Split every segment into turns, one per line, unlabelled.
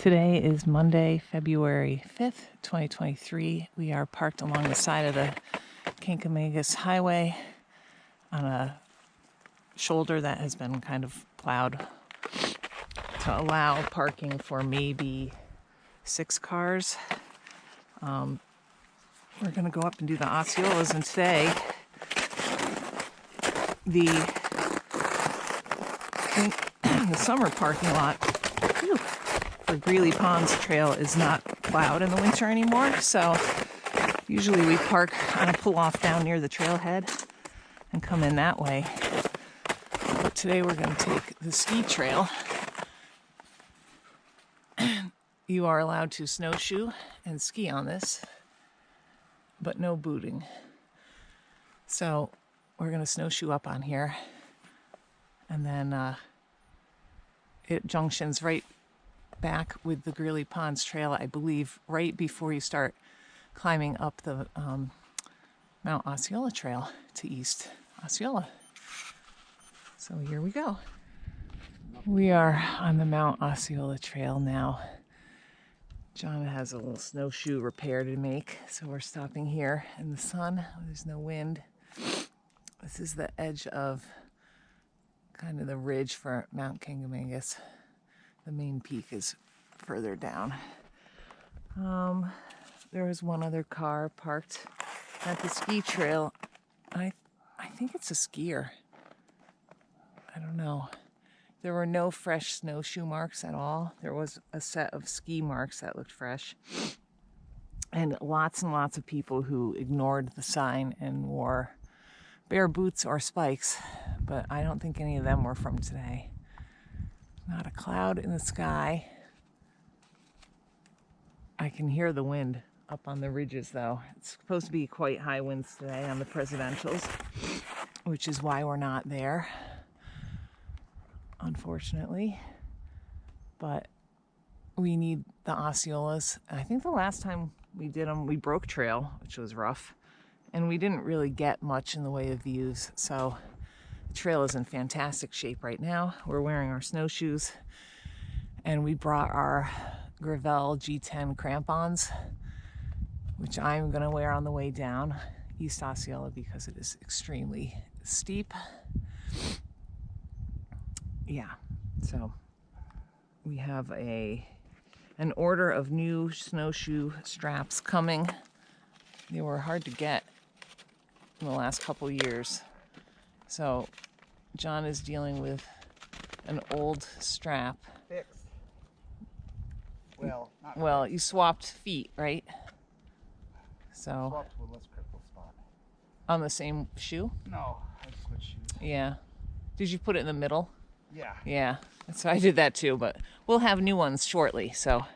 Today is Monday, February 5th, 2023. We are parked along the side of the Kankamegas Highway on a shoulder that has been kind of plowed to allow parking for maybe 6 cars. We're going to go up and do the Osceolas, and today the summer parking lot for Greeley Ponds Trail is not plowed in the winter anymore, so usually we park on a pull-off down near the trailhead and come in that way. But today we're going to take the ski trail. You are allowed to snowshoe and ski on this, but no booting. So we're going to snowshoe up on here, and then it junctions right back with the Greeley Ponds Trail, I believe, right before you start climbing up the Mount Osceola Trail to East Osceola. So here we go. We are on the Mount Osceola Trail now. John has a little snowshoe repair to make, so we're stopping here in the sun. There's no wind. This is the edge of kind of the ridge for Mount Kankamegas. The main peak is further down. There was one other car parked at the ski trail. I think it's a skier. I don't know. There were no fresh snowshoe marks at all. There was a set of ski marks that looked fresh. And lots of people who ignored the sign and wore bare boots or spikes, but I don't think any of them were from today. Not a cloud in the sky. I can hear the wind up on the ridges though. It's supposed to be quite high winds today on the presidentials, which is why we're not there, unfortunately. But we need the Osceolas. I think the last time we did them, we broke trail, which was rough, and we didn't really get much in the way of views. So the trail is in fantastic shape right now. We're wearing our snowshoes, and we brought our Gravel G10 crampons, which I'm going to wear on the way down East Osceola because it is extremely steep. Yeah, so we have an order of new snowshoe straps coming. They were hard to get in the last couple years. So John is dealing with an old strap.
Fixed. Well, not
Well,
fixed.
you swapped feet, right? So
Swapped to a less critical spot.
on the same shoe?
No, I switched shoes.
Yeah. Did you put it in the middle?
Yeah.
Yeah. So I did that too, but we'll have new ones shortly, so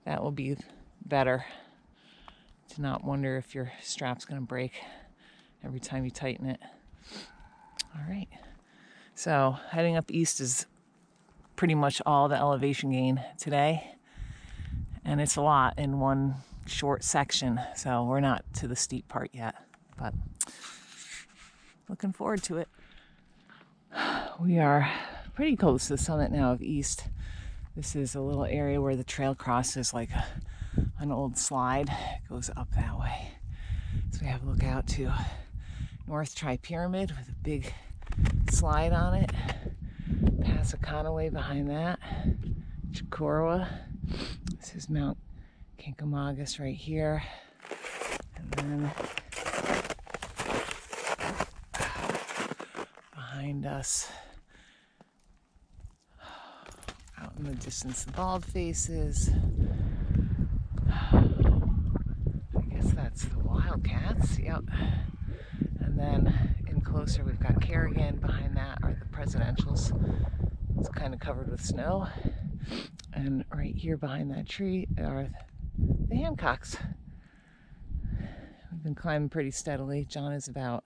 that will be better to not wonder if your strap's going to break every time you tighten it. All right. So heading up east is pretty much all the elevation gain today, and it's a lot in one short section, so we're not to the steep part yet, but looking forward to it. We are pretty close to the summit now of East. This is a little area where the trail crosses like an old slide. It goes up that way. So we have a look out to North Tri-Pyramid with a big slide on it. Past Econoway behind that. Chicorowa. This is Mount Kankamegas right here. And then behind us, out in the distance, the Bald Faces. I guess that's the Wildcats. Yep. And then in closer, we've got Kerrigan. Behind that are the Presidentials. It's kind of covered with snow. And right here behind that tree are the Hancocks. We've been climbing pretty steadily. John is about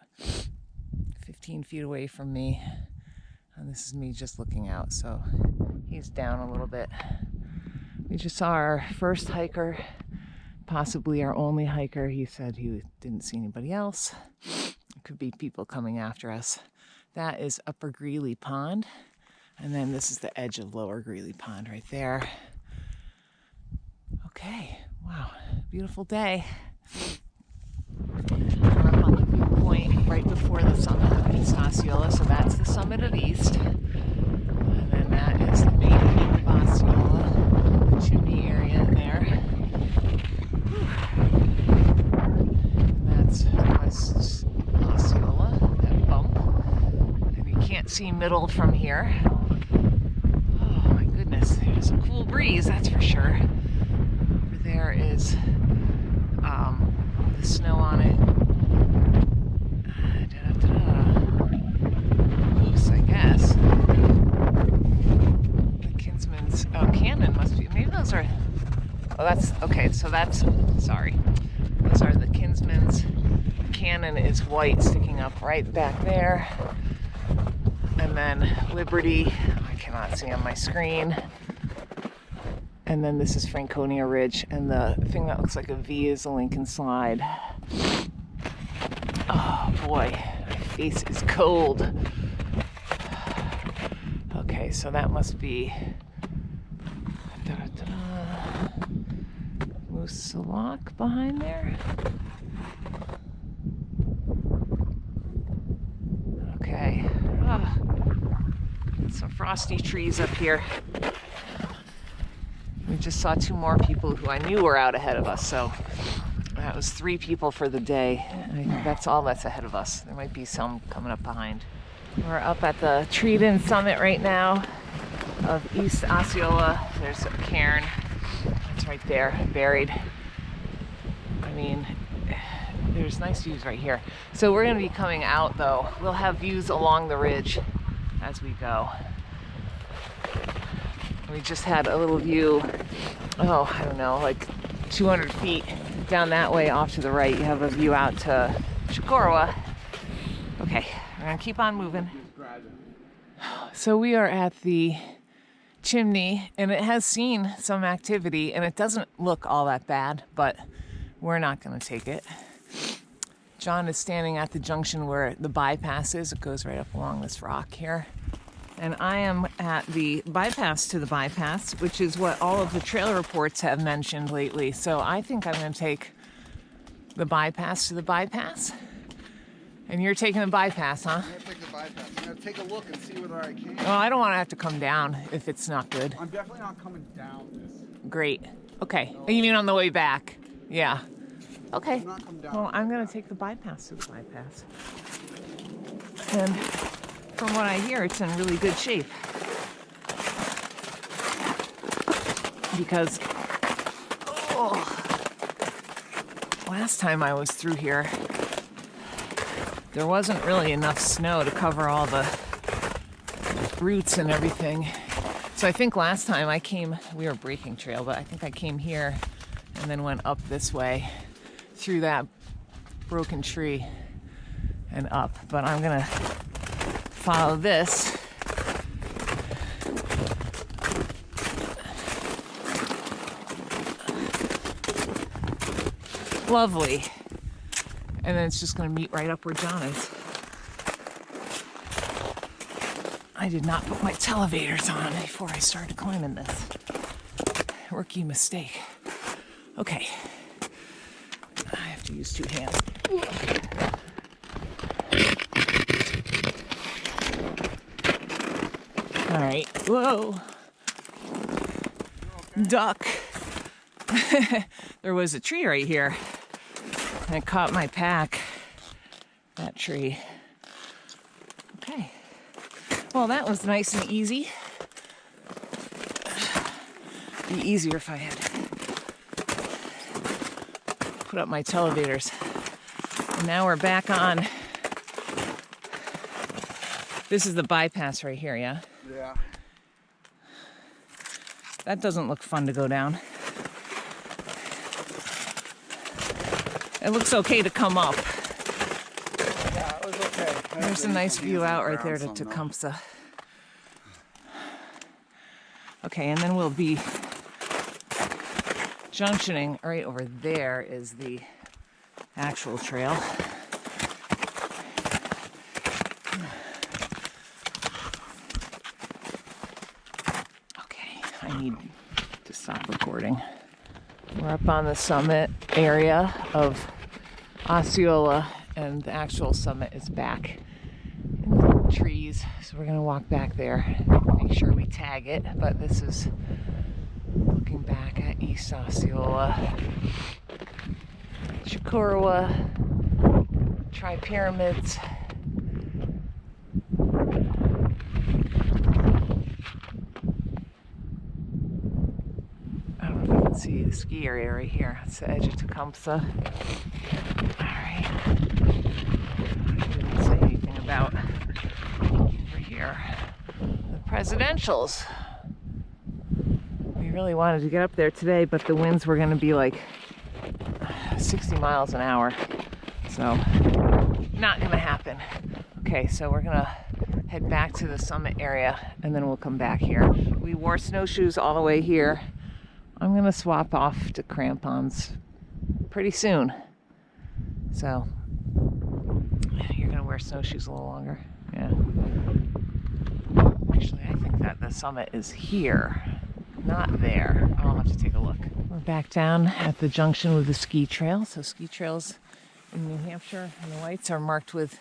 15 feet away from me, and this is me just looking out, so he's down a little bit. We just saw our first hiker, possibly our only hiker. He said he didn't see anybody else. It could be people coming after us. That is Upper Greeley Pond, and then this is the edge of Lower Greeley Pond right there. Okay, wow, beautiful day. We're up on the viewpoint right before the summit of East Osceola, so that's the summit of East. And then that is the main peak of Osceola, the Chimney area in there. And that's West Osceola, that bump. And you can't see Middle from here. Oh my goodness, there's a cool breeze, that's for sure. Over there is the snow on it. Loose, I guess. The Kinsman's, oh, Cannon must be, maybe those are, oh, that's, okay, so that's, sorry. Those are the Kinsman's. Cannon is white sticking up right back there. And then Liberty, I cannot see on my screen. And then this is Franconia Ridge, and the thing that looks like a V is the Lincoln Slide. Oh boy, my face is cold. Okay, so that must be Oola behind there. Okay, some frosty trees up here. We just saw two more people who I knew were out ahead of us, so that was 3 people for the day. I think that's all that's ahead of us. There might be some coming up behind. We're up at the treed-in summit right now of East Osceola. There's a cairn. It's right there, buried. I mean, there's nice views right here. So we're going to be coming out, though. We'll have views along the ridge as we go. We just had a little view, oh, I don't know, like 200 feet down that way off to the right. You have a view out to Chicorowa. Okay, we're gonna keep on moving. So we are at the Chimney, and it has seen some activity, and it doesn't look all that bad, but we're not gonna take it. John is standing at the junction where the bypass is. It goes right up along this rock here. And I am at the bypass to the bypass, which is what all of the trail reports have mentioned lately. So I think I'm going to take the bypass to the bypass. And you're taking the bypass, huh?
I'm going to take the bypass. I'm going to take a look and see whether I can.
Well, I don't want to have to come down if it's not good.
I'm definitely not coming down this.
Great. Okay. You mean on the way back? Yeah. Okay.
I'm not coming down.
Well, I'm going to take the bypass to the bypass. And from what I hear, it's in really good shape. Because, last time I was through here, there wasn't really enough snow to cover all the roots and everything. So I think last time I came, we were breaking trail, but I think I came here and then went up this way through that broken tree and up. But I'm gonna follow this. Lovely. And then it's just going to meet right up where John is. I did not put my televators on before I started climbing this. Rookie mistake. Okay. I have to use 2 hands. All right. Whoa. Duck. There was a tree right here. I caught my pack. That tree. Okay. Well, that was nice and easy. Be easier if I had put up my televators. And now we're back on. This is the bypass right here, yeah?
Yeah.
That doesn't look fun to go down. It looks okay to come up.
Yeah, it was okay.
There's a nice view out right there to Tecumseh. Okay, and then we'll be junctioning right over there is the actual trail. Okay, I need to stop recording. We're up on the summit area of Osceola, and the actual summit is back in the trees. So we're gonna walk back there, make sure we tag it. But this is looking back at East Osceola, Chikorowa, Tri-Pyramids. I don't know if you can see the ski area right here. It's the edge of Tecumseh. Alright. I didn't say anything about over here. The presidentials. We really wanted to get up there today, but the winds were going to be like 60 miles an hour. So, not going to happen. Okay, so we're going to head back to the summit area and then we'll come back here. We wore snowshoes all the way here. I'm going to swap off to crampons pretty soon. So, you're going to wear snowshoes a little longer. Yeah. Actually, I think that the summit is here, not there. I'll have to take a look. We're back down at the junction with the ski trail. So ski trails in New Hampshire, and the whites are marked with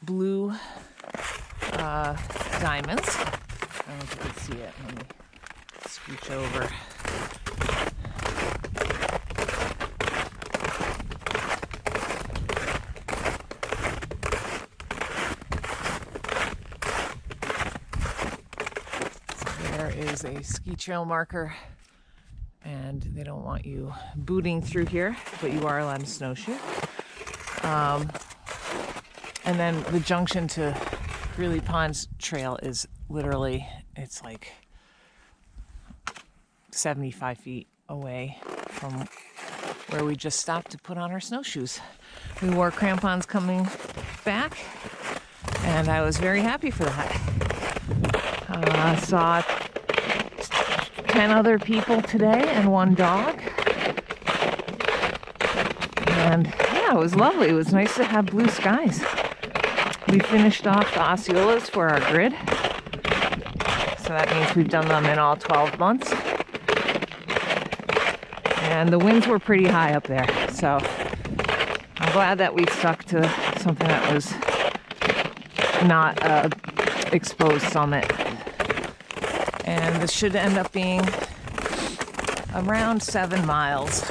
blue diamonds. I don't know if you can see it. Let me scooch over. Is a ski trail marker, and they don't want you booting through here, but you are allowed to snowshoe. And then the junction to Greeley Ponds Trail is literally, it's like 75 feet away from where we just stopped to put on our snowshoes. We wore crampons coming back, and I was very happy for that. Saw 10 other people today and one dog. And yeah, it was lovely. It was nice to have blue skies. We finished off the Osceolas for our grid. So that means we've done them in all 12 months. And the winds were pretty high up there. So I'm glad that we stuck to something that was not an exposed summit. And this should end up being around 7 miles